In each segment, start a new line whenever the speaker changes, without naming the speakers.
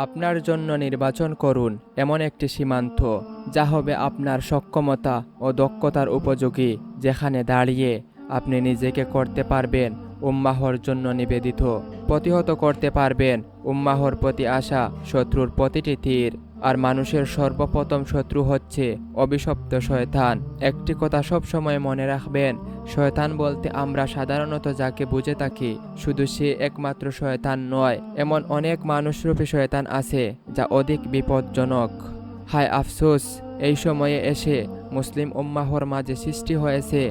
আপনার জন্য নির্বাচন করুন এমন একটি সীমান্ত যা হবে আপনার সক্ষমতা ও দক্ষতার উপযোগী, যেখানে দাঁড়িয়ে আপনি নিজেকে করতে পারবেন উম্মাহর জন্য নিবেদিত, প্রতিহত করতে পারবেন উম্মাহর প্রতি আসা শত্রুর প্রতিটি তীর। আর মানুষের সর্বপ্রথম শত্রু হচ্ছে অভিশপ্ত শয়তান। একটি কথা সবসময় মনে রাখবেন, শয়তান বলতে আমরা সাধারণত যাকে বুঝে থাকি শুধু সে একমাত্র শয়তান নয়, এমন অনেক মানুষরূপী শয়তান আছে যা অধিক বিপজ্জনক। হায় আফসোস, এই সময়ে এসে মুসলিম উম্মাহর মাঝে সৃষ্টি হয়েছে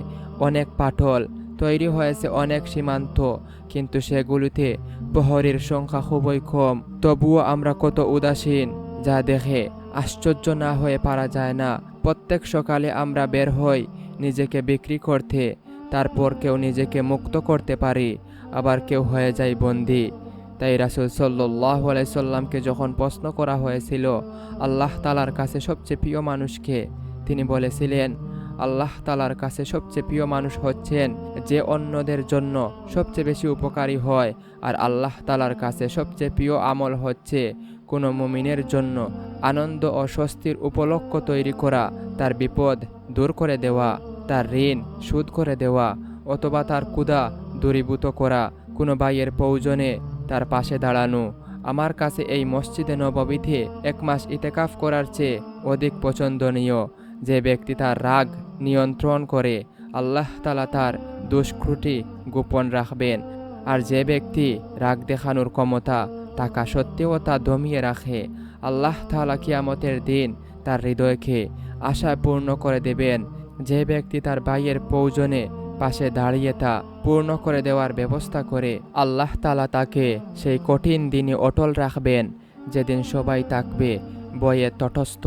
অনেক পাটল, তৈরি হয়েছে অনেক সীমান্ত, কিন্তু সেগুলিতে প্রহরীর সংখ্যা খুবই কম। তবুও আমরা কত উদাসীন, যা দেখে আশ্চর্য না হয়ে পারা যায় না। প্রত্যেক সকালে আমরা বের হই নিজেকে বিক্রি করতে, তারপর কেউ নিজেকে মুক্ত করতে পারি, আবার কেউ হয়ে যায় বন্দী। তাই রাসূল সাল্লাল্লাহু আলাইহি সাল্লামকে যখন প্রশ্ন করা হয়েছিল আল্লাহ তাআলার কাছে সবচেয়ে প্রিয় মানুষকে, তিনি বলেছিলেন, আল্লাহ তাআলার কাছে সবচেয়ে প্রিয় মানুষ হচ্ছেন যে অন্যদের জন্য সবচেয়ে বেশি উপকারী হয়, আর আল্লাহ তাআলার কাছে সবচেয়ে প্রিয় আমল হচ্ছে কোনো মুমিনের জন্য আনন্দ ও স্বস্তির উপলক্ষ তৈরি করা, তার বিপদ দূর করে দেওয়া, তার ঋণ শোধ করে দেওয়া, অথবা তার ক্ষুধা দূরীভূত করা, কোনো ভাইয়ের প্রয়োজনে তার পাশে দাঁড়ানো। আমার কাছে এই মসজিদে নববীতে 1 মাস ইতেকাফ করার চেয়ে অধিক পছন্দনীয়। যে ব্যক্তি তার রাগ নিয়ন্ত্রণ করে, আল্লাহ তাআলা তার দুষ্কৃতি গোপন রাখবেন। আর যে ব্যক্তি রাগ দেখানোর ক্ষমতা থাকা সত্ত্বেও তা দমিয়ে রাখে, আল্লাহ তাআলা কিয়ামতের দিন তার হৃদয়কে আশায় পূর্ণ করে দেবেন। যে ব্যক্তি তার ভাইয়ের প্রয়োজনে পাশে দাঁড়িয়ে তা পূর্ণ করে দেওয়ার ব্যবস্থা করে, আল্লাহ তাআলা তাকে সেই কঠিন দিনে অটল রাখবেন, যেদিন সবাই থাকবে ভয়ে তটস্থ।